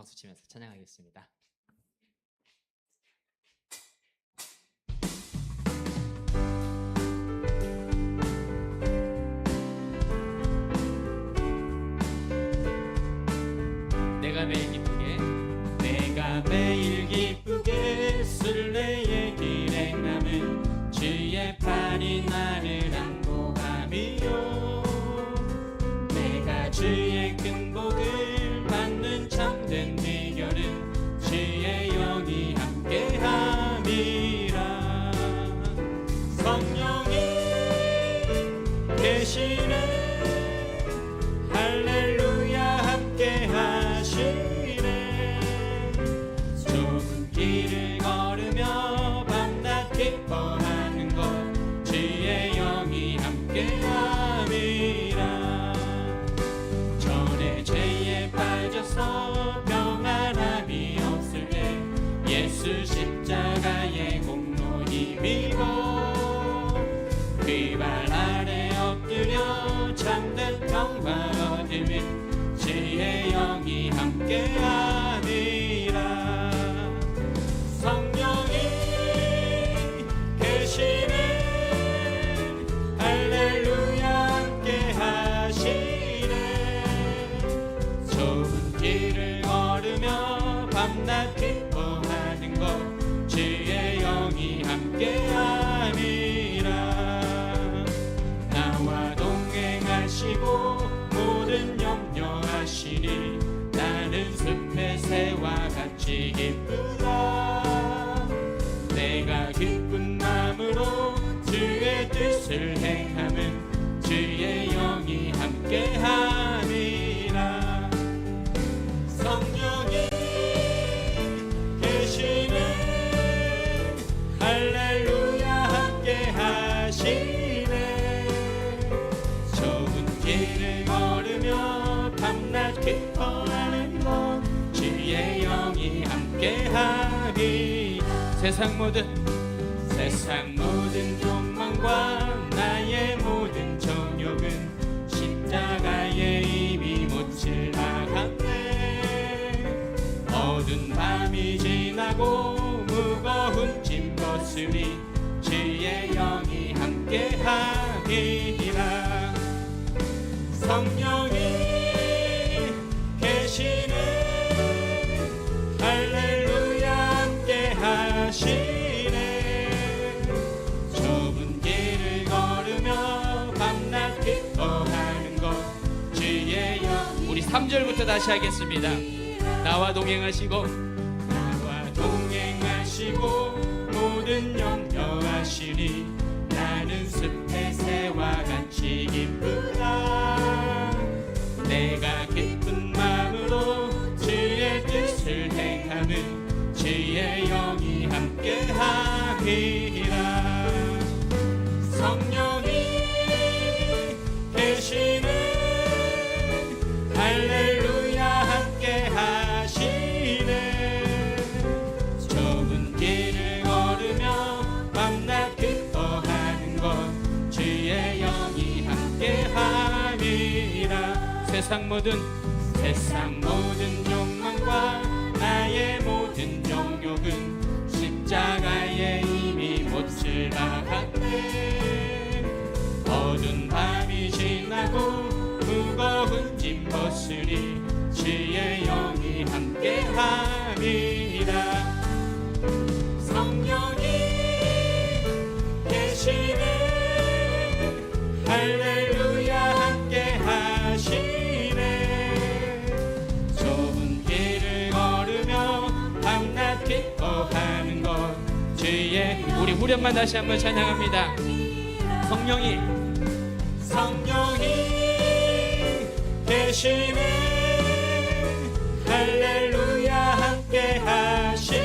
박수 치면서 찬양하겠습니다. 내가 매일 기쁘게 순례의 길 행함은 주의 팔이 나를 안보함이요. 내가 주의 큰 복을 받는 참된 비결은 주의 영이 함께함이라. 성령이 계시네 할렐루야 함께하시네. 좁은 길을 걸으며 밤낮 기뻐하는 것 주의 영이 함께함이라. 전에 죄에 빠져서 평안함이 없을 때 예수 십자가의 공로 힘입어 그 발 아래 엎드려 참된 평화 얻음은 주의 영이 함께함이라. 성령이 계시네 할렐루야 함께하시네. 좁은 길을 걸으며 밤낮 기뻐하는 것 주의 영이 함께함이라. 나와 동행하시고 모든 염려하시니 나는 숲의 새와 같이 기쁘다. 내가 기쁜 마음으로 주의 뜻을 행함은 주의 영이 함께함이라. 성령이 계시네 할렐루야 함께하시네. 좁은 길을 걸으며 밤낮 기뻐하는 것 주의 영이 함께하리. 세상 모든 욕망과 나의 모든 정욕은 십자가에 이미 못을 박았네. 어두운 밤이 지나고 무거운 짐 벗으리 주의 영이 함께하리라. 성령이 계시네 할렐루야 함께하시네. 좁은 길을 걸으며 밤낮 기뻐하는 것 주의 영. 우리 3절부터 다시 하겠습니다. 나와 동행하시고 모든 염려하시니 나는 숲의 새와 같이 기쁘다. 내가 기쁜 마음으로 주의 뜻을 행함은 주의 영이 함께하리라. 성령이 계시네 할렐루야 함께하시네. 좁은 길을 걸으며 밤낮 기뻐하는 것 주의 영이 함께함이라. 세상 모든 욕망과 나의 모든 정욕은 십자가에 이미 못을 박았네. 어두운 밤이 지나고 무거운 짐 벗으리 주의 영이 함께함이라. 성령이 계시네 할렐루야 함께하시네. 좁은 길을 걸으며 밤낮 기뻐하는 것 주의. 우리 후렴만 다시 한번 찬양합니다. 성령이 계시네 할렐루야 함께하시네.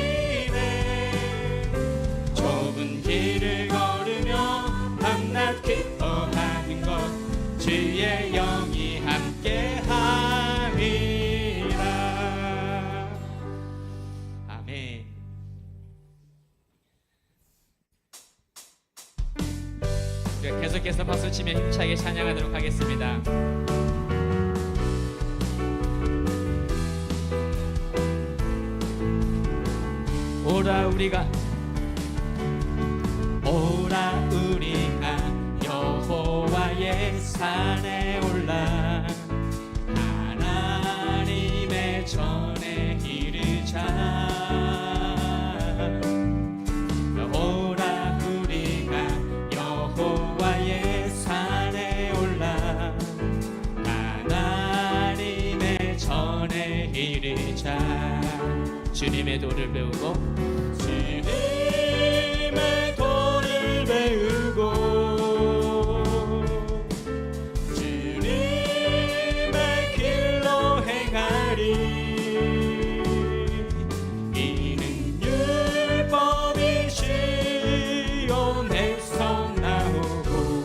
좁은 길을 걸으며 밤낮 기뻐하는 것 주의 영이 함께함이라. 아멘. 계속해서 박수치며 힘차게 찬양하도록 하겠습니다. 오라 우리가 여호와의 산에 올라 하나님의 전에 이르자. 오라 우리가 여호와의 산에 올라 하나님의 전에 이르자. 주님의 도를 배우고 주님의 도를 배우고 주님의 길로 행하리. 이는 율법이 시온에서 나오고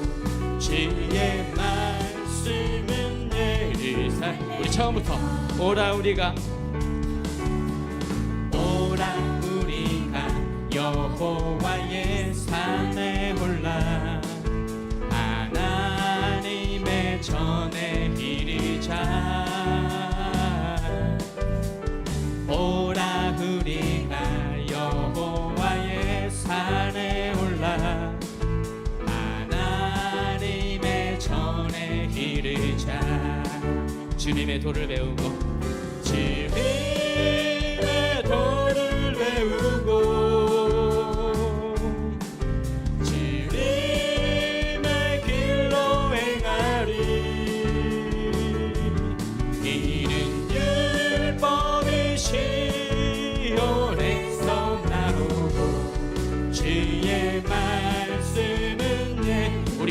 주의 말씀은 예루살렘. 우리 처음부터 오라 우리가 여호와의 산에 올라 하나님의 전에 이르자. 오라 우리가 여호와의 산에 올라 하나님의 전에 이르자. 주님의 도를 배우고 주님의 도를 배우고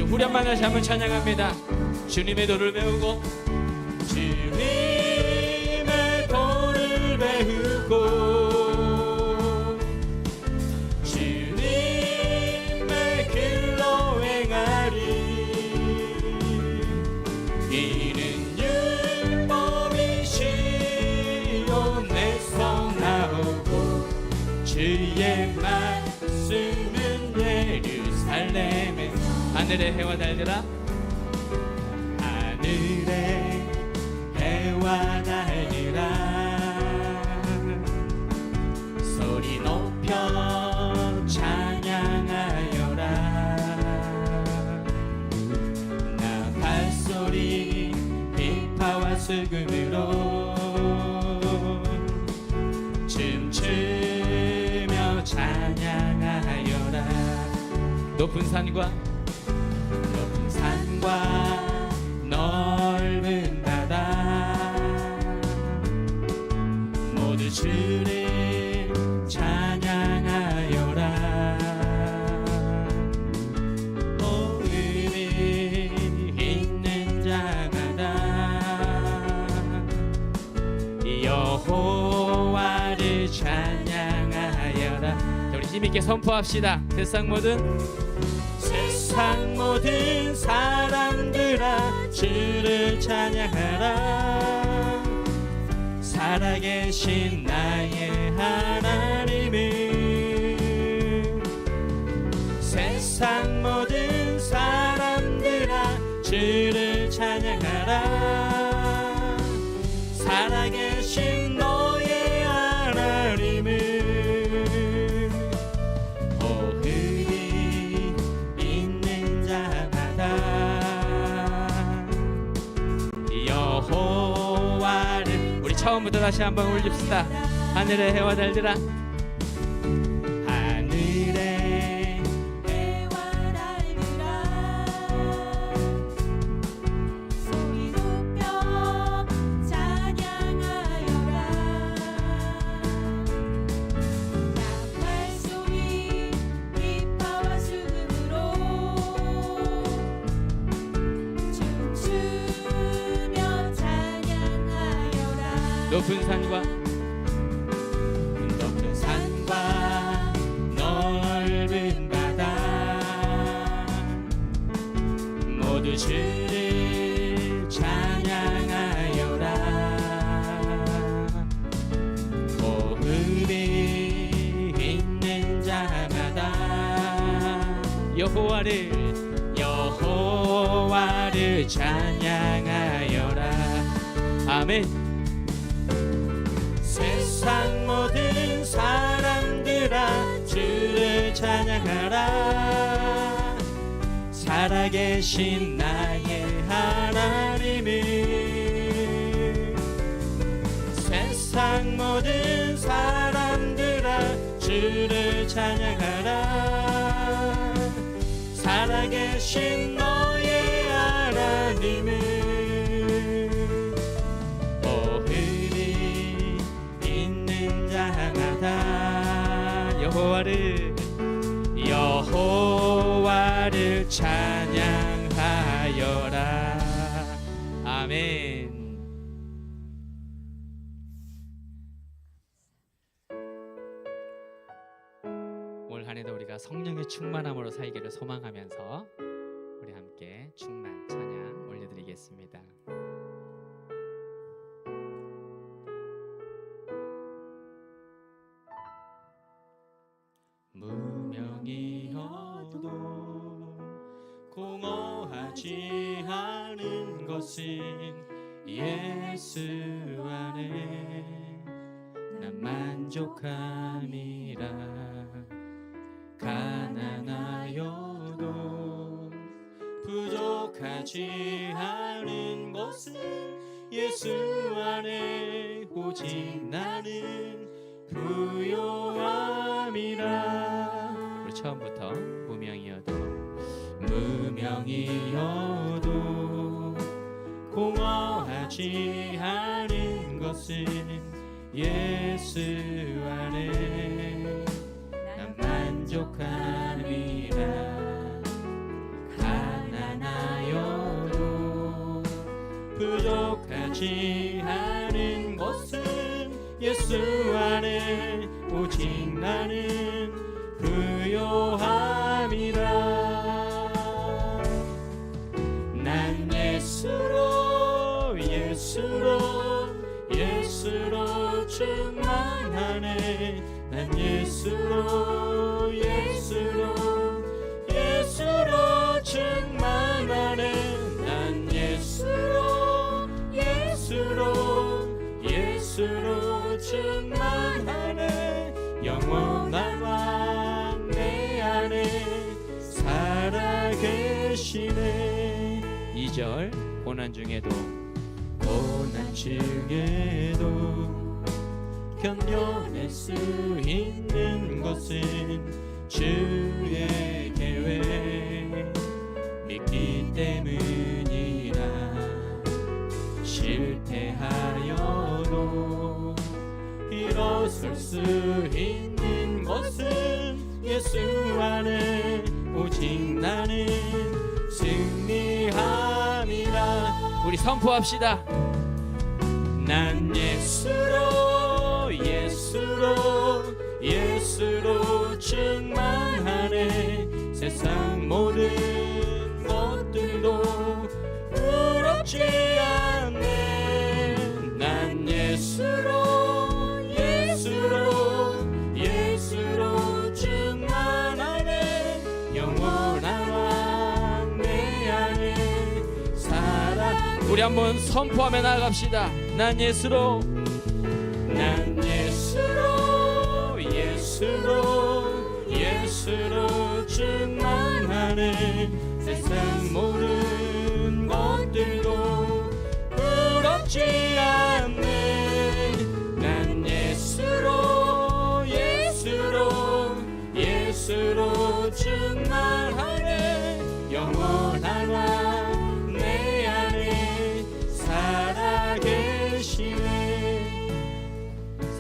후렴만 다시 한번 찬양합니다. 주님의 도를 배우고 주님의 도를 배우고 주님의 길로 행하리. 이는 율법이 시온에서 나오고 주의 말씀은 예루살렘에. 하늘의 해와 달들아 하늘의 해와 달들아 소리 높여 찬양하여라. 나 발소리 비파와 수금으로 춤추며 찬양하여라. 높은 산과 넓은 바다 모두 주를 찬양하여라. 의리 있는 자마다 여호와를 찬양하여라. 우리 힘있게 선포합시다. 세상 모든 사람들아 주를 찬양하라. 살아계신 나의 하나님을. 세상 모든 사람들아 주를 찬양하라. 살아계신 너의 하나님을. 처음부터 다시 한번 올립시다. 하늘의 해와 달들아 하늘의 해와 달들아 소리 높여 찬양하여라. 나팔소리 비파와 수금으로 춤추며 찬양하여라. 높은 산과 넓은 바다 모두 주를 찬양하여라. 호흡이 있는 자마다 여호와를 찬양하여라. 아멘. 세상 모든 사람들아 살아계신 나의 하나님을 세상 모든 사람들아 주를 찬양하라. 살아계신 너의 하나님을 오늘이 있는 자마다 여호와를 찬양하여라. 아멘. 올 한해도 우리가 성령의 충만함으로 살기를 소망하면서 우리 함께 충만 찬양 올려드리겠습니다. 무명이어도 공허하지 않은 것은 예수 안에 난 만족함이라. 가난하여도 부족하지 않은 것은 예수 안에 오직 나는 부요함이라. 우리 처음부터 무명이어도 공허하지 않은 것은 예수 안에 난 만족함이라. 가난하여도 부족하지 않은 것은 예수 안에 오직 나는 부요함이라. 난 예수로 충만하네. 난 예수로 충만하네. 난 예수로 충만하네. 영원한 왕 내 안에 살아계시네. 2절 고난 중에도 견뎌낼 수 있는 것은 주의 계획 믿기 때문이라. 실패하여도 일어설 수 있는 것은 예수 안에 오직 나는 승리함이라. 우리 선포합시다. 난 예수로 충만하네. 세상 모든 것들도 부럽지 않네. 난 예수로 충만하네. 영원한 왕 내 안에 살아. 우리 한번 선포하며 나아갑시다. 난 예수로 충만하네. 세상 모든 것들도 부럽지 않네. 난 예수로 충만하네. 영원한 왕 내 안에 살아계시네.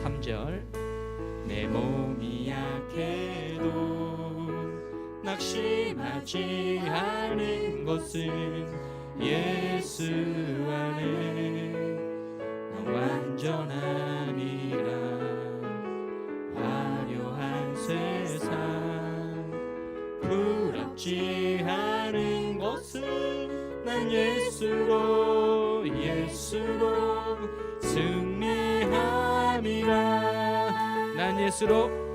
3절 내 몸이 약해도 낙심하지 않은 것은 예수 안에 난 완전함이라. 화려한 세상 부럽지 않은 것은 난 예수로 승리함이라. 난 예수로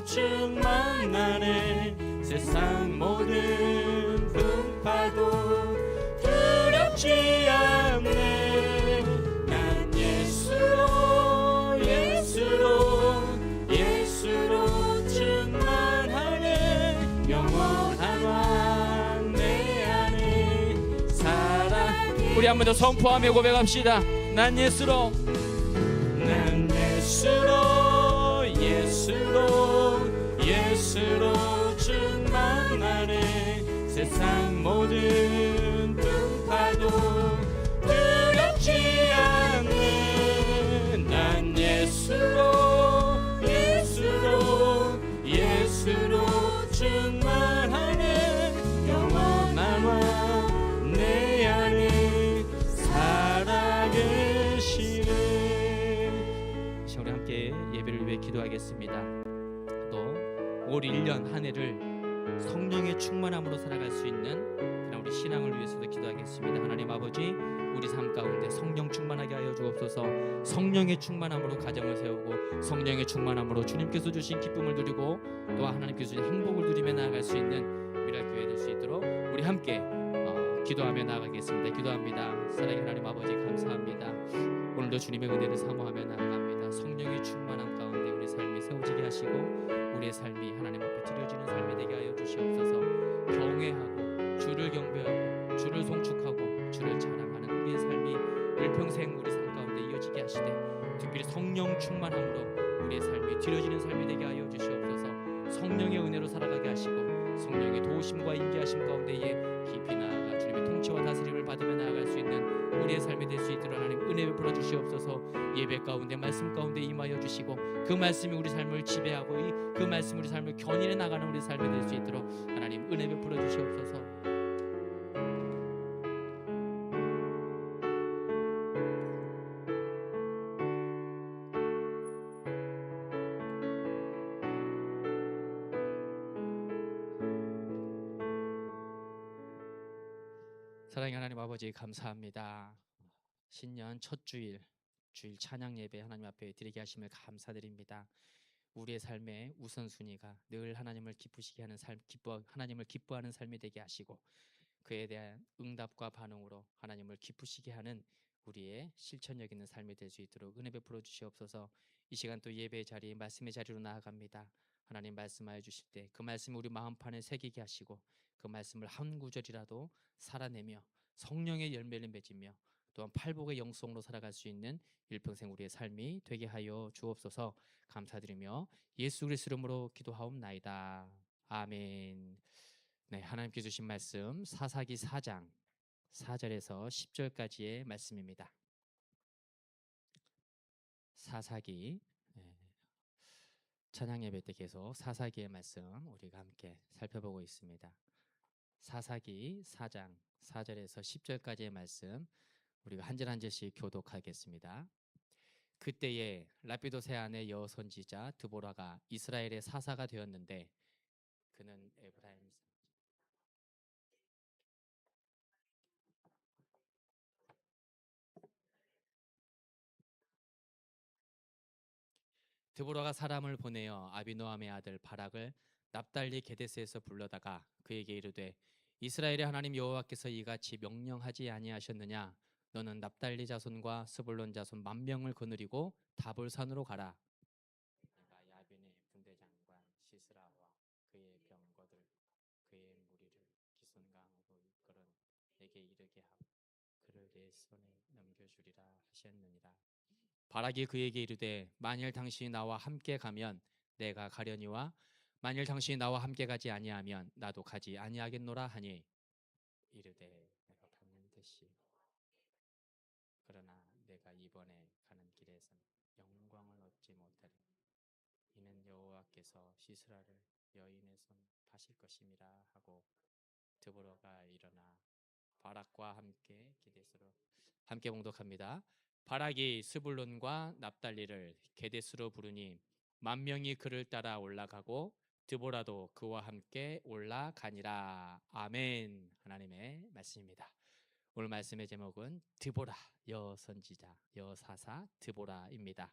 충만하네. 세상 모든 풍파도 두렵지 않네. 난 예수로 우리 한 번 더 선포하며 고백합시다. 난 예수로, 난 예수로, 예수로, 예수로 충만하네. 세상 모든 풍파도 두렵지 않네. 난 예수로, 예수로, 예수로 충만하네. 영원한 왕 내 안에 살아계시네. 우리 함께 예배를 위해 기도하겠습니다. 또 올 1년 한 해를 성령의 충만함으로 살아갈 수 있는 그런 우리 신앙을 위해서도 기도하겠습니다. 하나님 아버지, 우리 삶 가운데 성령 충만하게 하여 주옵소서. 성령의 충만함으로 가정을 세우고 성령의 충만함으로 주님께서 주신 기쁨을 누리고 또 하나님께서 주신 행복을 누리며 나아갈 수 있는 미랄교회 될 수 있도록 우리 함께 기도하며 나아가겠습니다. 기도합니다. 사랑의 하나님 아버지, 감사합니다. 오늘도 주님의 은혜를 사모하며 나아갑니다. 성령의 충만함 가운데 우리 삶이 세워지게 하시고 우리의 삶이 하나님 앞에 드려지는 삶이 되게 하여 주시옵소서. 경외하고 주를 경배하고 주를 송축하고 주를 자랑하는 우리의 삶이 일평생 우리 삶 가운데 이어지게 하시되 특별히 성령 충만함으로 우리의 삶이 드려지는 삶이 되게 하여 주시옵소서. 성령의 은혜로 살아가게 하시고 성령의 도우심과 인도하심 가운데에 깊이 나아가 주님의 통치와 다스림을 받으며 나아갈 수 있는 우리의 삶이 될 수 있도록 하나님 은혜 베풀어 주시옵소서. 예배 가운데 말씀 가운데 임하여 주시고 그 말씀이 우리 삶을 지배하고 그 말씀이 우리 삶을 견인해 나가는 우리 삶이 될 수 있도록 하나님 은혜 베풀어 주시옵소서. 사랑의 하나님 아버지, 감사합니다. 신년 첫 주일 찬양 예배 하나님 앞에 드리게 하심을 감사드립니다. 우리의 삶의 우선순위가 늘 하나님을 기쁘시게 하는 삶, 하나님을 기뻐하는 삶이 되게 하시고 그에 대한 응답과 반응으로 하나님을 기쁘시게 하는 우리의 실천력 있는 삶이 될 수 있도록 은혜 베풀어 주시옵소서. 이 시간 또 예배의 자리, 말씀의 자리로 나아갑니다. 하나님 말씀하여 주실 때 그 말씀을 우리 마음판에 새기게 하시고 그 말씀을 한 구절이라도 살아내며 성령의 열매를 맺으며 또한 팔복의 영성으로 살아갈 수 있는 일평생 우리의 삶이 되게 하여 주옵소서. 감사드리며 예수 그리스도 이름으로 기도하옵나이다. 아멘. 네, 하나님께 주신 말씀 사사기 4장 4절에서 10절까지의 말씀입니다. 사사기 찬양 예배 때 계속 사사기의 말씀 우리가 함께 살펴보고 있습니다. 사사기 4장 4절에서 10절까지의 말씀 우리가 한 절 한 절씩 교독하겠습니다. 그때에 라피도세 아내 여선지자 드보라가 이스라엘의 사사가 되었는데 그는 에브라임 드보라가 사람을 보내어 아비노함의 아들 바락을 납달리 게데스에서 불러다가 그에게 이르되 이스라엘의 하나님 여호와께서 이같이 명령하지 아니하셨느냐? 너는 납달리 자손과 스불론 자손 10,000명을 거느리고 다볼산으로 가라. 내가 야빈의 군대장관 시스라와 그의 병거들 그의 무리를 기손강으로 이끌어 내게 이르게 하고 그를 내 손에 넘겨주리라 하셨느니라. 바락이 그에게 이르되 만일 당신이 나와 함께 가면 내가 가려니와 만일 당신이 나와 함께 가지 아니하면 나도 가지 아니하겠노라 하니 이르되 내가 반드시 그러나 내가 이번에 가는 길에서는 영광을 얻지 못하리. 이는 여호와께서 시스라를 여인의 손 파실 것임이라 하고 드보라가 일어나 바락과 함께 게데스로 함께 봉독합니다. 바락이 스불론과 납달리를 게데스로 부르니 10,000명이 그를 따라 올라가고 드보라도 그와 함께 올라가니라. 아멘. 하나님의 말씀입니다. 오늘 말씀의 제목은 드보라 여선지자 여사사 드보라입니다.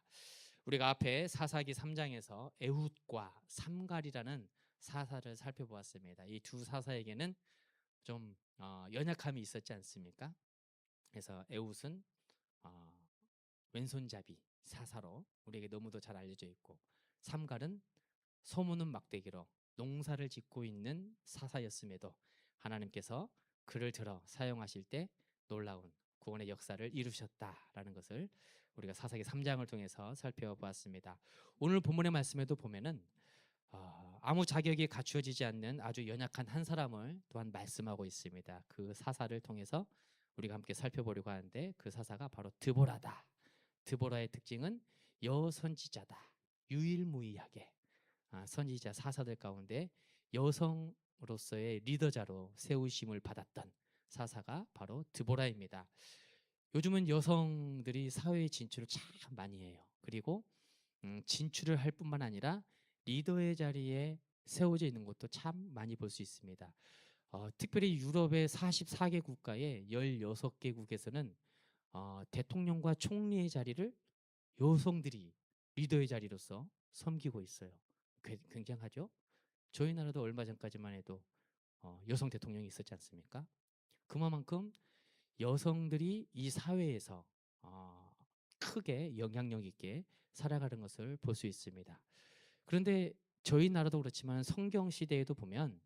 우리가 앞에 사사기 3장에서 에훗과 삼갈이라는 사사를 살펴보았습니다. 이 두 사사에게는 좀 연약함이 있었지 않습니까? 그래서 에훗은 왼손잡이 사사로 우리에게 너무도 잘 알려져 있고 삼갈은 소문은 막대기로 농사를 짓고 있는 사사였음에도 하나님께서 그를 들어 사용하실 때 놀라운 구원의 역사를 이루셨다라는 것을 우리가 사사기 3장을 통해서 살펴보았습니다. 오늘 본문의 말씀에도 보면은 아무 자격이 갖추어지지 않는 아주 연약한 한 사람을 또한 말씀하고 있습니다. 그 사사를 통해서 우리가 함께 살펴보려고 하는데 그 사사가 바로 드보라다. 드보라의 특징은 여선지자다. 유일무이하게 선지자 사사들 가운데 여성으로서의 리더자로 세우심을 받았던 사사가 바로 드보라입니다. 요즘은 여성들이 사회에 진출을 참 많이 해요. 그리고 진출을 할 뿐만 아니라 리더의 자리에 세워져 있는 것도 참 많이 볼 수 있습니다. 특별히 유럽의 44개 국가의 16개국에서는 대통령과 총리의 자리를 여성들이 리더의 자리로서 섬기고 있어요. 굉장하죠? 저희 나라도 얼마 전까지만 해도 여성 대통령이 있었지 않습니까? 그만큼 여성들이 이 사회에서 크게 영향력 있게 살아가는 것을 볼 수 있습니다. 그런데 저희 나라도 그렇지만 성경 시대에도 보면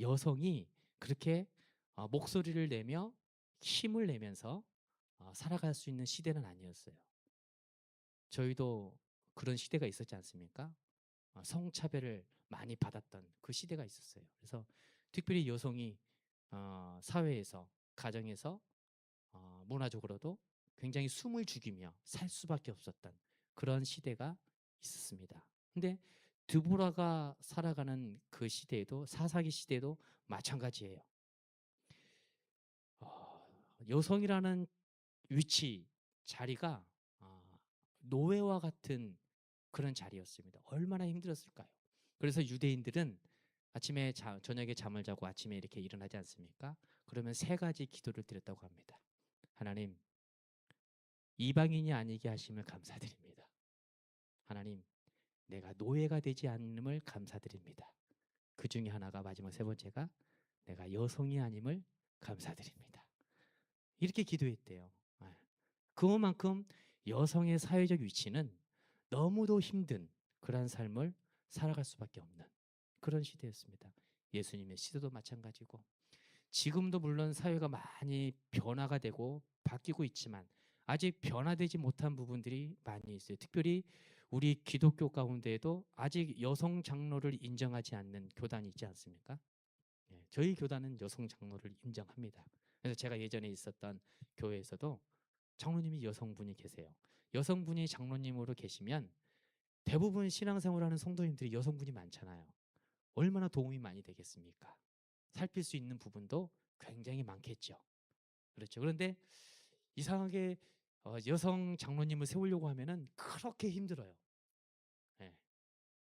여성이 그렇게 목소리를 내며 힘을 내면서 살아갈 수 있는 시대는 아니었어요. 저희도 그런 시대가 있었지 않습니까? 성차별을 많이 받았던 그 시대가 있었어요. 그래서 특별히 여성이 사회에서 가정에서 문화적으로도 굉장히 숨을 죽이며 살 수밖에 없었던 그런 시대가 있었습니다. 근데 드보라가 살아가는 그 시대에도 사사기 시대에도 마찬가지예요. 여성이라는 위치 자리가 노예와 같은 그런 자리였습니다. 얼마나 힘들었을까요? 그래서 유대인들은 아침에 저녁에 잠을 자고 아침에 이렇게 일어나지 않습니까? 그러면 3가지 기도를 드렸다고 합니다. 하나님, 이방인이 아니게 하심을 감사드립니다. 하나님, 내가 노예가 되지 않음을 감사드립니다. 그 중에 하나가 마지막 3번째가 내가 여성이 아님을 감사드립니다. 이렇게 기도했대요. 그만큼 여성의 사회적 위치는 너무도 힘든 그런 삶을 살아갈 수밖에 없는 그런 시대였습니다. 예수님의 시대도 마찬가지고 지금도 물론 사회가 많이 변화가 되고 바뀌고 있지만 아직 변화되지 못한 부분들이 많이 있어요. 특별히 우리 기독교 가운데에도 아직 여성 장로를 인정하지 않는 교단이 있지 않습니까? 저희 교단은 여성 장로를 인정합니다. 그래서 제가 예전에 있었던 교회에서도 장로님이 여성분이 계세요. 여성분이 장로님으로 계시면 대부분 신앙생활하는 성도님들이 여성분이 많잖아요. 얼마나 도움이 많이 되겠습니까? 살필 수 있는 부분도 굉장히 많겠죠. 그렇죠. 그런데 이상하게 여성 장로님을 세우려고 하면은 그렇게 힘들어요. 네.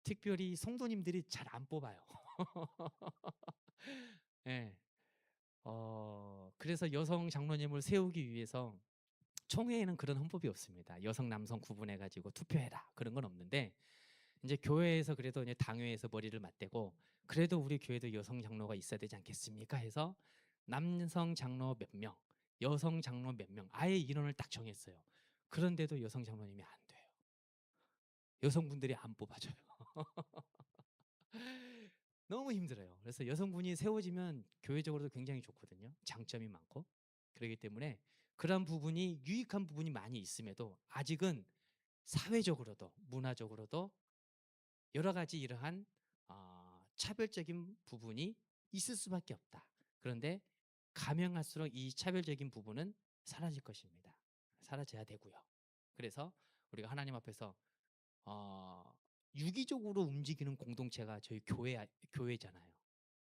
특별히 성도님들이 잘 안 뽑아요. 네. 그래서 여성 장로님을 세우기 위해서 총회에는 그런 헌법이 없습니다. 여성 남성 구분해 가지고 투표해라 그런 건 없는데 이제 교회에서 그래도 이제 당회에서 머리를 맞대고 그래도 우리 교회도 여성 장로가 있어야 되지 않겠습니까? 해서 남성 장로 몇 명, 여성 장로 몇 명 아예 인원을 딱 정했어요. 그런데도 여성 장로님이 안 돼요. 여성분들이 안 뽑아줘요. 너무 힘들어요. 그래서 여성분이 세워지면 교회적으로도 굉장히 좋거든요. 장점이 많고. 그렇기 때문에 그런 부분이 유익한 부분이 많이 있음에도 아직은 사회적으로도 문화적으로도 여러 가지 이러한 차별적인 부분이 있을 수밖에 없다. 그런데 가면 갈수록 이 차별적인 부분은 사라질 것입니다. 사라져야 되고요. 그래서 우리가 하나님 앞에서 유기적으로 움직이는 공동체가 저희 교회잖아요.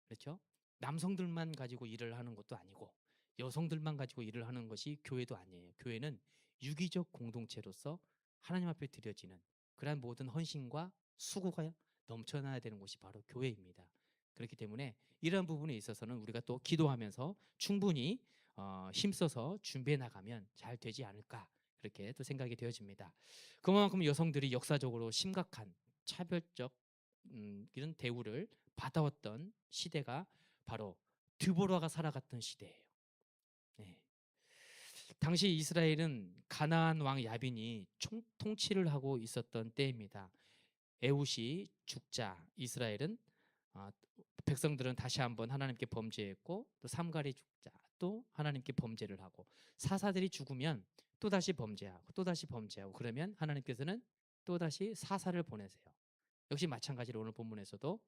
그렇죠? 남성들만 가지고 일을 하는 것도 아니고 여성들만 가지고 일을 하는 것이 교회도 아니에요. 교회는 유기적 공동체로서 하나님 앞에 드려지는 그러한 모든 헌신과 수고가 넘쳐나야 되는 곳이 바로 교회입니다. 그렇기 때문에 이러한 부분에 있어서는 우리가 또 기도하면서 충분히 힘써서 준비해 나가면 잘 되지 않을까 그렇게 또 생각이 되어집니다. 그만큼 여성들이 역사적으로 심각한 차별적 이런 대우를 받아왔던 시대가 바로 드보라가 살아갔던 시대예요. 네. 당시 이스라엘은 가나안 왕 야빈이 통치를 하고 있었던 때입니다. 에훗이 죽자 이스라엘은 백성들은 다시 한번 하나님께 범죄했고 또 삼갈이 죽자 또 하나님께 범죄를 하고, 사사들이 죽으면 또다시 범죄하고 또다시 범죄하고, 그러면 하나님께서는 또다시 사사를 보내세요. 역시 마찬가지로 오늘 본문에서도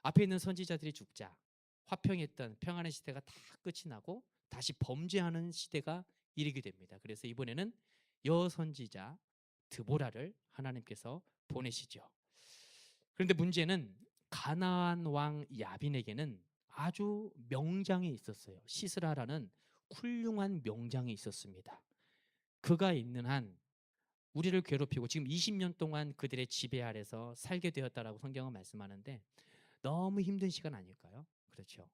앞에 있는 선지자들이 죽자 화평했던 평안의 시대가 다 끝이 나고 다시 범죄하는 시대가 이르게 됩니다. 그래서 이번에는 여선지자 드보라를 하나님께서 보내시죠. 그런데 문제는 가나안 왕 야빈에게는 아주 명장이 있었어요. 시스라라는 훌륭한 명장이 있었습니다. 그가 있는 한 우리를 괴롭히고, 지금 20년 동안 그들의 지배 아래서 살게 되었다라고 성경은 말씀하는데, 너무 힘든 시간 아닐까요? 그렇죠.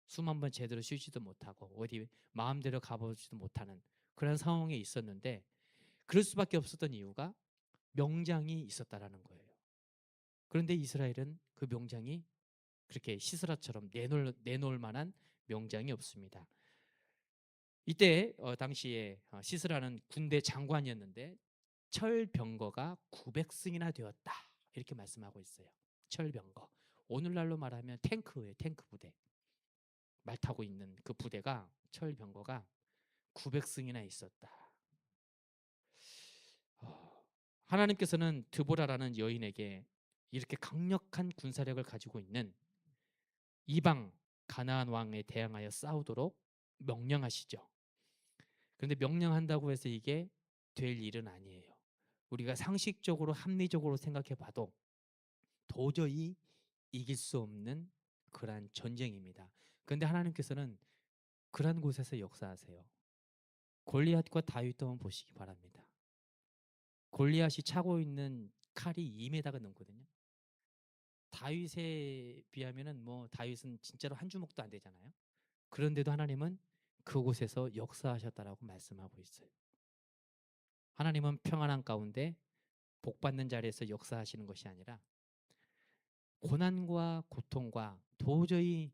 숨 한 번 제대로 쉬지도 못하고 어디 마음대로 가보지도 못하는 그런 상황에 있었는데, 그럴 수밖에 없었던 이유가 명장이 있었다라는 거예요. 그런데 이스라엘은 그 명장이 그렇게 시스라처럼 내놓을 만한 명장이 없습니다. 이때 당시에 시스라는 군대 장관이었는데 철병거가 900승이나 되었다, 이렇게 말씀하고 있어요. 철병거, 오늘날로 말하면 탱크예요. 탱크 부대, 말 타고 있는 그 부대가, 철병거가 900승이나 있었다. 하나님께서는 드보라라는 여인에게 이렇게 강력한 군사력을 가지고 있는 이방 가나안 왕에 대항하여 싸우도록 명령하시죠. 그런데 명령한다고 해서 이게 될 일은 아니에요. 우리가 상식적으로 합리적으로 생각해 봐도 도저히 이길 수 없는 그러한 전쟁입니다. 그런데 하나님께서는 그러한 곳에서 역사하세요. 골리앗과 다윗도 한번 보시기 바랍니다. 골리앗이 차고 있는 칼이 2m가 넘거든요. 다윗에 비하면은 뭐 다윗은 진짜로 한 주먹도 안 되잖아요. 그런데도 하나님은 그곳에서 역사하셨다라고 말씀하고 있어요. 하나님은 평안한 가운데 복받는 자리에서 역사하시는 것이 아니라 고난과 고통과 도저히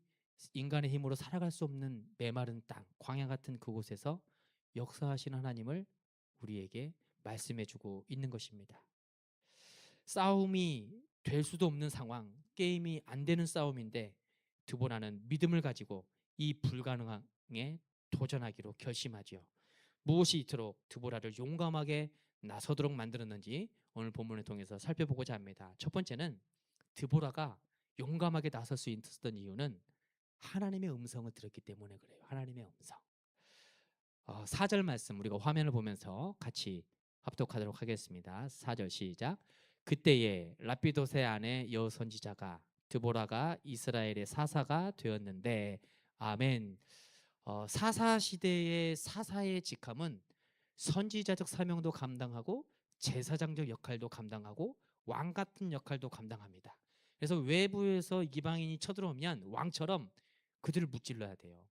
인간의 힘으로 살아갈 수 없는 메마른 땅, 광야 같은 그곳에서 역사하시는 하나님을 우리에게 말씀해주고 있는 것입니다. 싸움이 될 수도 없는 상황, 게임이 안 되는 싸움인데 드보라는 믿음을 가지고 이 불가능함에 도전하기로 결심하지요. 무엇이 이토록 드보라를 용감하게 나서도록 만들었는지 오늘 본문을 통해서 살펴보고자 합니다. 첫 번째는 드보라가 용감하게 나설 수 있었던 이유는 하나님의 음성을 들었기 때문에 그래요. 하나님의 음성. 4절 말씀 우리가 화면을 보면서 같이 합독하도록 하겠습니다. 4절 시작. 그때에 라피도세 아내 여선지자가 드보라가 이스라엘의 사사가 되었는데, 아멘. 사사 시대의 사사의 직함은 선지자적 사명도 감당하고 제사장적 역할도 감당하고 왕 같은 역할도 감당합니다. 그래서 외부에서 이방인이 쳐들어오면 왕처럼 그들을 무찔러야 돼요.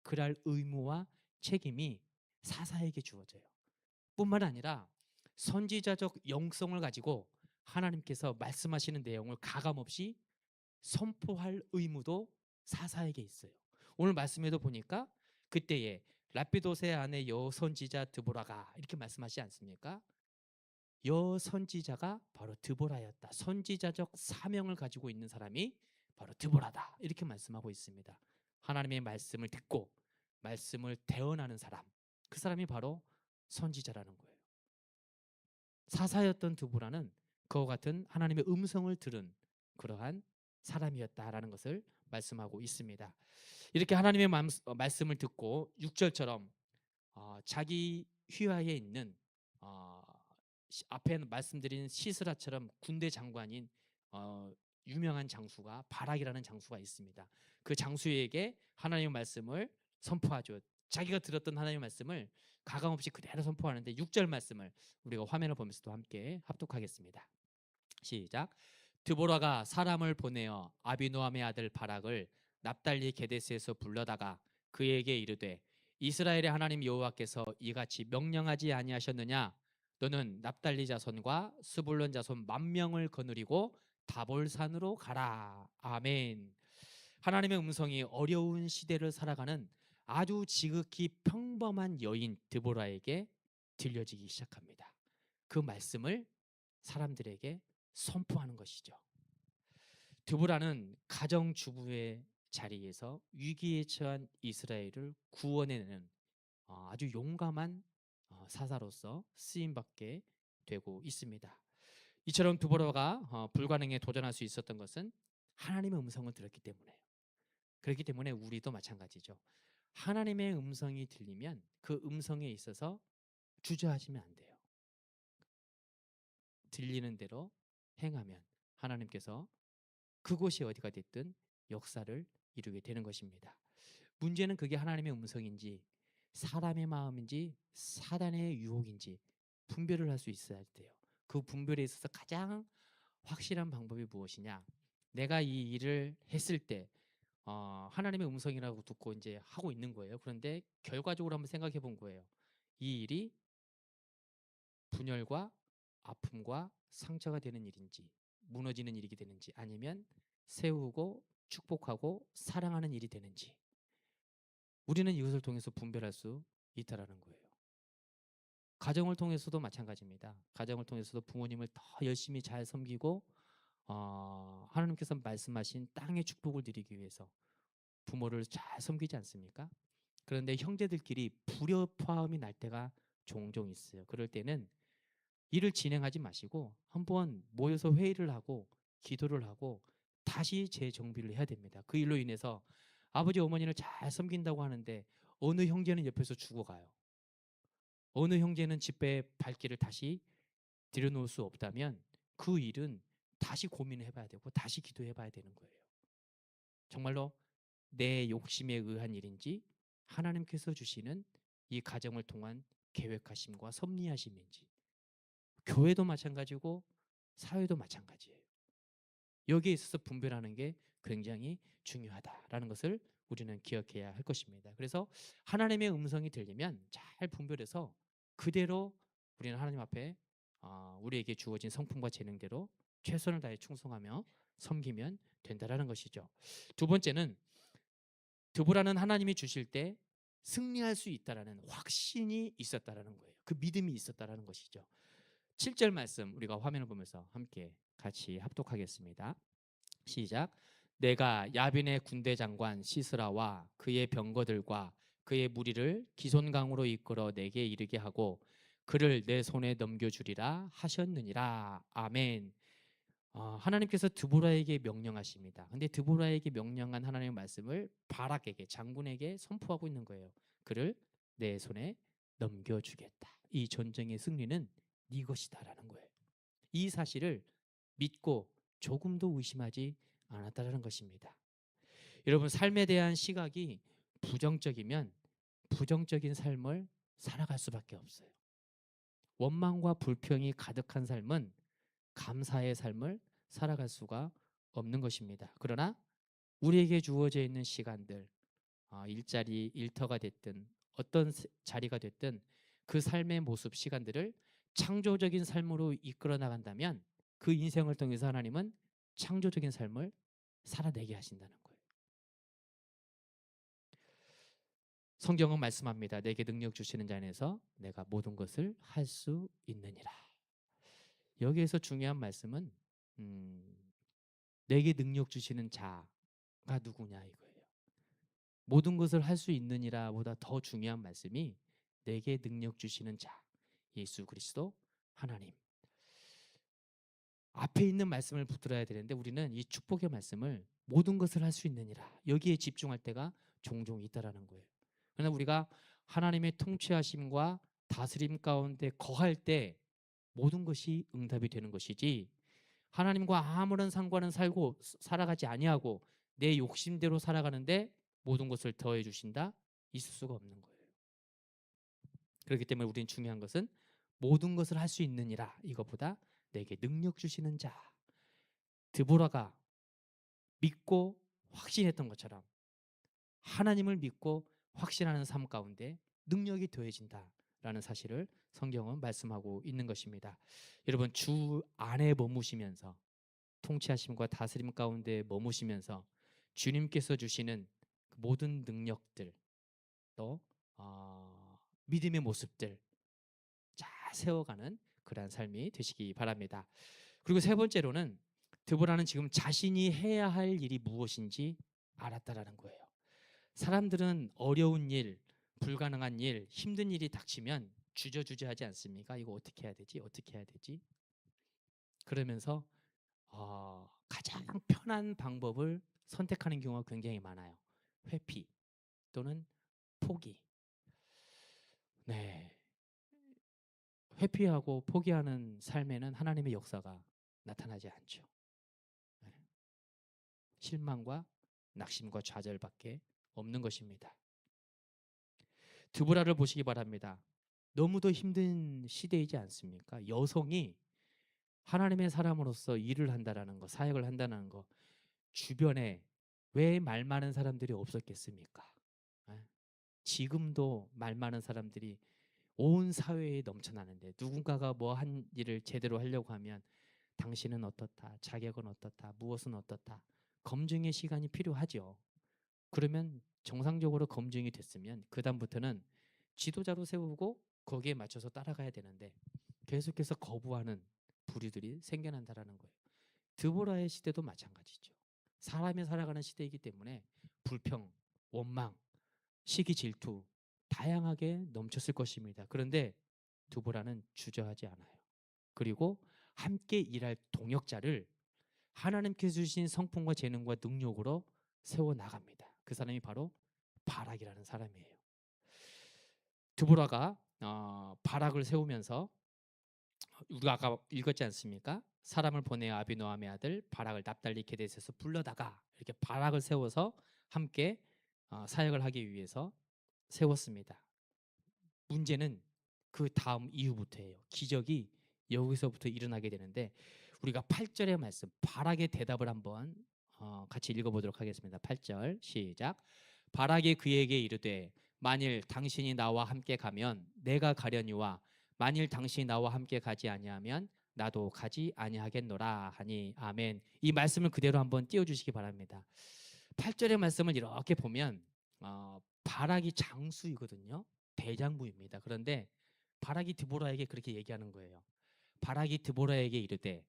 그럴 의무와 책임이 사사에게 주어져요. 뿐만 아니라 선지자적 영성을 가지고 하나님께서 말씀하시는 내용을 가감없이 선포할 의무도 사사에게 있어요. 오늘 말씀에도 보니까 그때에 라피도세 아내 여선지자 드보라가 이렇게 말씀하시지 않습니까? 여선지자가 바로 드보라였다. 선지자적 사명을 가지고 있는 사람이 바로 드보라다, 이렇게 말씀하고 있습니다. 하나님의 말씀을 듣고 말씀을 대언하는 사람, 그 사람이 바로 선지자라는 거예요. 사사였던 드보라는 그와 같은 하나님의 음성을 들은 그러한 사람이었다라는 것을 말씀하고 있습니다. 이렇게 하나님의 말씀을 듣고 6절처럼 자기 휘하에 있는 앞에 말씀드린 시스라처럼 군대 장관인 유명한 장수가 바락이라는 장수가 있습니다. 그 장수에게 하나님의 말씀을 선포하죠. 자기가 들었던 하나님의 말씀을 가감없이 그대로 선포하는데 6절 말씀을 우리가 화면을 보면서도 함께 합독하겠습니다. 시작. 드보라가 사람을 보내어 아비노함의 아들 바락을 납달리 게데스에서 불러다가 그에게 이르되, 이스라엘의 하나님 여호와께서 이같이 명령하지 아니하셨느냐? 너는 납달리 자손과 스불론 자손 10,000명을 거느리고 다볼산으로 가라. 아멘. 하나님의 음성이 어려운 시대를 살아가는 아주 지극히 평범한 여인 드보라에게 들려지기 시작합니다. 그 말씀을 사람들에게 선포하는 것이죠. 드보라는 가정주부의 자리에서 위기에 처한 이스라엘을 구원해내는 아주 용감한 사사로서 쓰임받게 되고 있습니다. 이처럼 드보라가 불가능에 도전할 수 있었던 것은 하나님의 음성을 들었기 때문에요. 그렇기 때문에 우리도 마찬가지죠. 하나님의 음성이 들리면 그 음성에 있어서 주저하시면 안 돼요. 들리는 대로 행하면 하나님께서 그곳이 어디가 됐든 역사를 이루게 되는 것입니다. 문제는 그게 하나님의 음성인지 사람의 마음인지 사단의 유혹인지 분별을 할 수 있어야 돼요. 그 분별에 있어서 가장 확실한 방법이 무엇이냐? 내가 이 일을 했을 때 하나님의 음성이라고 듣고 이제 하고 있는 거예요. 그런데 결과적으로 한번 생각해 본 거예요. 이 일이 분열과 아픔과 상처가 되는 일인지 무너지는 일이 되는지 아니면 세우고 축복하고 사랑하는 일이 되는지 우리는 이것을 통해서 분별할 수 있다라는 거예요. 가정을 통해서도 마찬가지입니다. 가정을 통해서도 부모님을 더 열심히 잘 섬기고 하나님께서 말씀하신 땅의 축복을 드리기 위해서 부모를 잘 섬기지 않습니까? 그런데 형제들끼리 불협화음이 날 때가 종종 있어요. 그럴 때는 일을 진행하지 마시고 한번 모여서 회의를 하고 기도를 하고 다시 재정비를 해야 됩니다. 그 일로 인해서 아버지 어머니를 잘 섬긴다고 하는데 어느 형제는 옆에서 죽어가요. 어느 형제는 집에 발길을 다시 들여놓을 수 없다면 그 일은 다시 고민해 봐야 되고 다시 기도해 봐야 되는 거예요. 정말로 내 욕심에 의한 일인지 하나님께서 주시는 이 가정을 통한 계획하심과 섭리하심인지 교회도 마찬가지고 사회도 마찬가지예요. 여기에 있어서 분별하는 게 굉장히 중요하다라는 것을 우리는 기억해야 할 것입니다. 그래서 하나님의 음성이 들리면 잘 분별해서 그대로 우리는 하나님 앞에 우리에게 주어진 성품과 재능대로 최선을 다해 충성하며 섬기면 된다라는 것이죠. 두 번째는 드보라는 하나님이 주실 때 승리할 수 있다라는 확신이 있었다라는 거예요. 그 믿음이 있었다라는 것이죠. 7절 말씀 우리가 화면을 보면서 함께 같이 합독하겠습니다. 시작. 내가 야빈의 군대 장관 시스라와 그의 병거들과 그의 무리를 기손강으로 이끌어 내게 이르게 하고 그를 내 손에 넘겨주리라 하셨느니라. 아멘. 하나님께서 드보라에게 명령하십니다. 근데 드보라에게 명령한 하나님의 말씀을 바락에게 장군에게 선포하고 있는 거예요. 그를 내 손에 넘겨주겠다. 이 전쟁의 승리는 네 것이다라는 거예요. 이 사실을 믿고 조금도 의심하지 않았다라는 것입니다. 여러분 삶에 대한 시각이 부정적이면 부정적인 삶을 살아갈 수밖에 없어요. 원망과 불평이 가득한 삶은 감사의 삶을 살아갈 수가 없는 것입니다. 그러나 우리에게 주어져 있는 시간들, 일자리, 일터가 됐든 어떤 자리가 됐든 그 삶의 모습, 시간들을 창조적인 삶으로 이끌어 나간다면 그 인생을 통해서 하나님은 창조적인 삶을 살아내게 하신다는 거예요. 성경은 말씀합니다. 내게 능력 주시는 자 안에서 내가 모든 것을 할 수 있느니라. 여기에서 중요한 말씀은 내게 능력 주시는 자가 누구냐 이거예요. 모든 것을 할 수 있느니라 보다 더 중요한 말씀이 내게 능력 주시는 자 예수 그리스도 하나님. 앞에 있는 말씀을 붙들어야 되는데 우리는 이 축복의 말씀을 모든 것을 할 수 있느니라 여기에 집중할 때가 종종 있다라는 거예요. 그러나 우리가 하나님의 통치하심과 다스림 가운데 거할 때 모든 것이 응답이 되는 것이지 하나님과 아무런 상관은 살아가지 아니하고 내 욕심대로 살아가는데 모든 것을 더해 주신다? 있을 수가 없는 거예요. 그렇기 때문에 우리는 중요한 것은 모든 것을 할 수 있느니라 이것보다 내게 능력 주시는 자 드보라가 믿고 확신했던 것처럼 하나님을 믿고 확신하는 삶 가운데 능력이 더해진다라는 사실을 성경은 말씀하고 있는 것입니다. 여러분 주 안에 머무시면서 통치하심과 다스림 가운데 머무시면서 주님께서 주시는 모든 능력들 또 믿음의 모습들 잘 세워가는 그러한 삶이 되시기 바랍니다. 그리고 세 번째로는 드보라는 지금 자신이 해야 할 일이 무엇인지 알았다라는 거예요. 사람들은 어려운 일, 불가능한 일, 힘든 일이 닥치면 주저주저하지 않습니까? 이거 어떻게 해야 되지? 어떻게 해야 되지? 그러면서 가장 편한 방법을 선택하는 경우가 굉장히 많아요. 회피 또는 포기. 네, 회피하고 포기하는 삶에는 하나님의 역사가 나타나지 않죠. 네. 실망과 낙심과 좌절밖에 없는 것입니다. 드보라를 보시기 바랍니다. 너무도 힘든 시대이지 않습니까? 여성이 하나님의 사람으로서 일을 한다라는 거, 사역을 한다는 거, 주변에 왜 말 많은 사람들이 없었겠습니까? 예? 지금도 말 많은 사람들이 온 사회에 넘쳐나는데, 누군가가 뭐 한 일을 제대로 하려고 하면 당신은 어떻다, 자격은 어떻다, 무엇은 어떻다, 검증의 시간이 필요하죠. 그러면 정상적으로 검증이 됐으면 그 다음부터는 지도자로 세우고 거기에 맞춰서 따라가야 되는데, 계속해서 거부하는 부류들이 생겨난다라는 거예요. 드보라의 시대도 마찬가지죠. 사람이 살아가는 시대이기 때문에 불평, 원망, 시기, 질투 다양하게 넘쳤을 것입니다. 그런데 드보라는 주저하지 않아요. 그리고 함께 일할 동역자를 하나님께서 주신 성품과 재능과 능력으로 세워 나갑니다. 그 사람이 바로 바락이라는 사람이에요. 드보라가 바락을 세우면서, 우리가 아까 읽었지 않습니까? 사람을 보내 아비노함의 아들 바락을 납달리 게데스에서 불러다가 이렇게 바락을 세워서 함께 사역을 하기 위해서 세웠습니다. 문제는 그 다음 이후부터예요. 기적이 여기서부터 일어나게 되는데, 우리가 8절의 말씀 바락의 대답을 한번 같이 읽어보도록 하겠습니다. 8절 시작. 바락이 그에게 이르되 만일 당신이 나와 함께 가면 내가 가려니와 만일 당신이 나와 함께 가지 아니하면 나도 가지 아니하겠노라 하니 아멘. 이 말씀을 그대로 한번 띄워주시기 바랍니다. 8절의 말씀을 이렇게 보면 바락이 장수이거든요. 대장부입니다. 그런데 바락이 드보라에게 그렇게 얘기하는 거예요. 바락이 드보라에게 이르되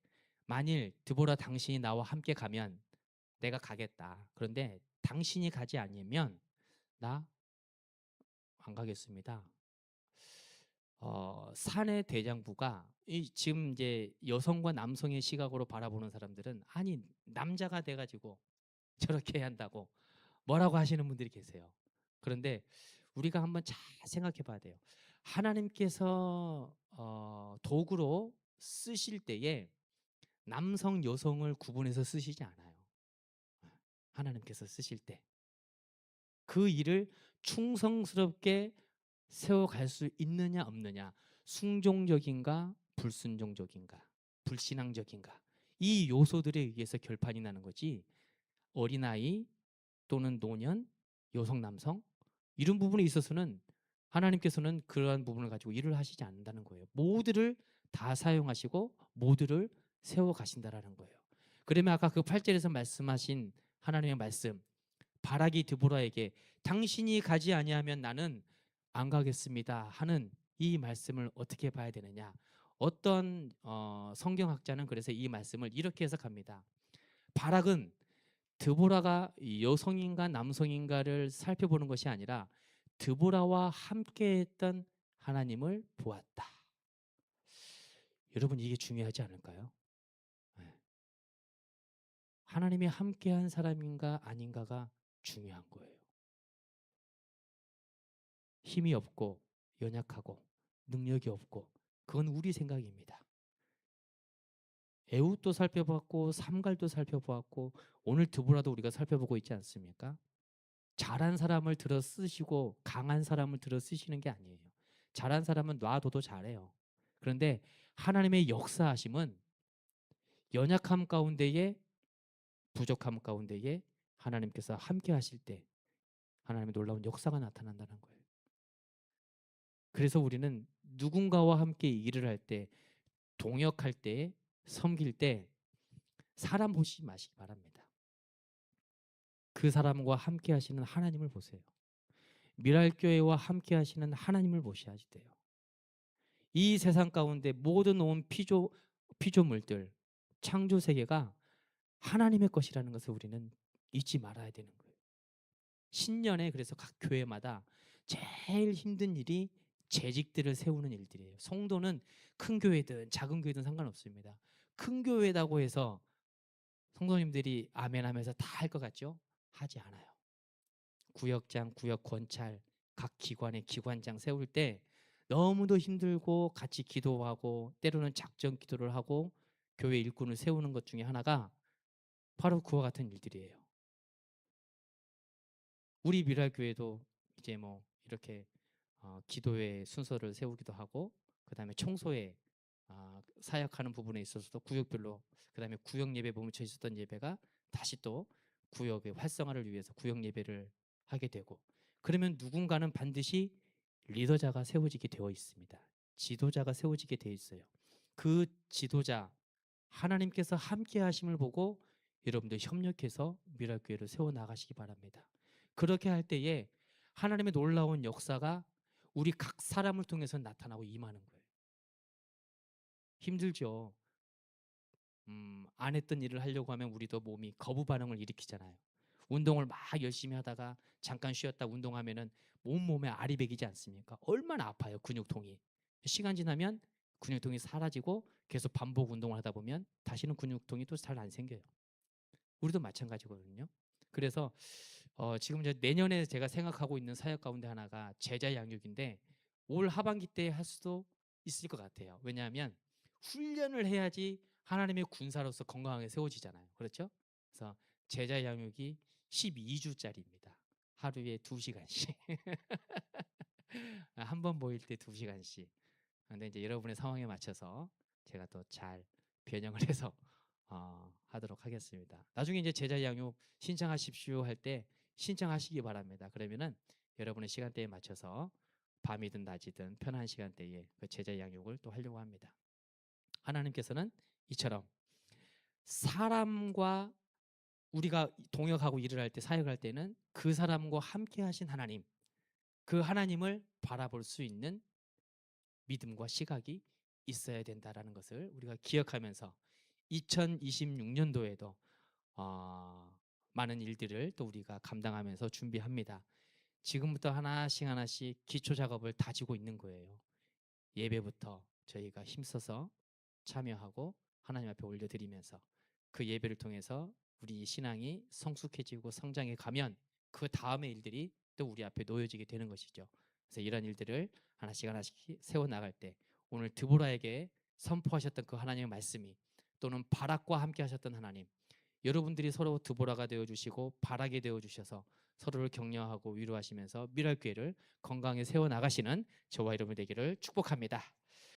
만일 드보라 당신이 나와 함께 가면 내가 가겠다. 그런데 당신이 가지 않으면 나 안 가겠습니다. 사내 대장부가 지금 이제 여성과 남성의 시각으로 바라보는 사람들은, 아니 남자가 돼가지고 저렇게 해야 한다고 뭐라고 하시는 분들이 계세요. 그런데 우리가 한번 잘 생각해 봐야 돼요. 하나님께서 도구로 쓰실 때에 남성 여성을 구분해서 쓰시지 않아요. 하나님께서 쓰실 때 그 일을 충성스럽게 세워갈 수 있느냐 없느냐, 순종적인가 불순종적인가, 불신앙적인가, 이 요소들에 의해서 결판이 나는 거지, 어린아이 또는 노년, 여성 남성 이런 부분에 있어서는 하나님께서는 그러한 부분을 가지고 일을 하시지 않는다는 거예요. 모두를 다 사용하시고 모두를 세워 가신다라는 거예요. 그러면 아까 그 8절에서 말씀하신 하나님의 말씀, 바락이 드보라에게 당신이 가지 아니하면 나는 안 가겠습니다 하는 이 말씀을 어떻게 봐야 되느냐? 어떤 성경학자는 그래서 이 말씀을 이렇게 해석합니다. 바락은 드보라가 여성인가 남성인가를 살펴보는 것이 아니라 드보라와 함께했던 하나님을 보았다. 여러분, 이게 중요하지 않을까요? 네. 하나님이 함께한 사람인가 아닌가가 중요한 거예요. 힘이 없고 연약하고 능력이 없고 그건 우리 생각입니다. 에훗도 살펴봤고 삼갈도 살펴보았고 오늘 드보라도 우리가 살펴보고 있지 않습니까? 잘한 사람을 들어 쓰시고 강한 사람을 들어 쓰시는 게 아니에요. 잘한 사람은 놔둬도 잘해요. 그런데 하나님의 역사하심은 연약함 가운데에, 부족함 가운데에 하나님께서 함께 하실 때 하나님의 놀라운 역사가 나타난다는 거예요. 그래서 우리는 누군가와 함께 일을 할 때, 동역할 때, 섬길 때 사람 보시지 마시기 바랍니다. 그 사람과 함께 하시는 하나님을 보세요. 미랄교회와 함께 하시는 하나님을 보셔야 돼요. 이 세상 가운데 모든 온 피조물들, 창조 세계가 하나님의 것이라는 것을 우리는 잊지 말아야 되는 거예요. 신년에 그래서 각 교회마다 제일 힘든 일이 재직들을 세우는 일들이에요. 성도는 큰 교회든 작은 교회든 상관없습니다. 큰 교회라고 해서 성도님들이 아멘하면서 다 할 것 같죠? 하지 않아요. 구역장, 구역권찰, 각 기관의 기관장 세울 때 너무도 힘들고 같이 기도하고 때로는 작전 기도를 하고 교회 일꾼을 세우는 것 중에 하나가 바로 그와 같은 일들이에요. 우리 미랄교회도 이제 뭐 이렇게 기도회 순서를 세우기도 하고 그다음에 청소에 사역하는 부분에 있어서도 구역별로 그다음에 구역 예배 멈춰 있었던 예배가 다시 또 구역의 활성화를 위해서 구역 예배를 하게 되고 그러면 누군가는 반드시 리더자가 세워지게 되어 있습니다. 지도자가 세워지게 되어 있어요. 그 지도자 하나님께서 함께 하심을 보고 여러분들 협력해서 미랄교회를 세워 나가시기 바랍니다. 그렇게 할 때에 하나님의 놀라운 역사가 우리 각 사람을 통해서 나타나고 임하는 거예요. 힘들죠. 안 했던 일을 하려고 하면 우리도 몸이 거부 반응을 일으키잖아요. 운동을 막 열심히 하다가 잠깐 쉬었다 운동하면은 몸에 알이 배기지 않습니까? 얼마나 아파요, 근육통이. 시간 지나면 근육통이 사라지고 계속 반복 운동을 하다 보면 다시는 근육통이 또 잘 안 생겨요. 우리도 마찬가지거든요. 그래서 지금 이제 내년에 제가 생각하고 있는 사역 가운데 하나가 제자 양육인데 올 하반기 때 할 수도 있을 것 같아요. 왜냐하면 훈련을 해야지 하나님의 군사로서 건강하게 세워지잖아요. 그렇죠? 그래서 제자 양육이 12주짜리입니다. 하루에 2시간씩. 한 번 모일 때 2시간씩. 근데 이제 여러분의 상황에 맞춰서 제가 또 잘 변형을 해서 하도록 하겠습니다. 나중에 이제 제자 양육 신청하십시오 할 때 신청하시기 바랍니다. 그러면은 여러분의 시간대에 맞춰서 밤이든 낮이든 편한 시간대에 그 제자 양육을 또 하려고 합니다. 하나님께서는 이처럼 사람과 우리가 동역하고 일을 할 때 사역할 때는 그 사람과 함께 하신 하나님, 그 하나님을 바라볼 수 있는 믿음과 시각이 있어야 된다라는 것을 우리가 기억하면서 2026년도에도 많은 일들을 또 우리가 감당하면서 준비합니다. 지금부터 하나씩 하나씩 기초 작업을 다지고 있는 거예요. 예배부터 저희가 힘써서 참여하고 하나님 앞에 올려드리면서 그 예배를 통해서 우리 신앙이 성숙해지고 성장해 가면 그 다음의 일들이 또 우리 앞에 놓여지게 되는 것이죠. 그래서 이런 일들을 하나씩 하나씩 세워나갈 때 오늘 드보라에게 선포하셨던 그 하나님의 말씀이 또는 바락과 함께 하셨던 하나님, 여러분들이 서로 드보라가 되어주시고 바락이 되어주셔서 서로를 격려하고 위로하시면서 미랄교회를 건강히 세워나가시는 저와 여러분 되기를 축복합니다.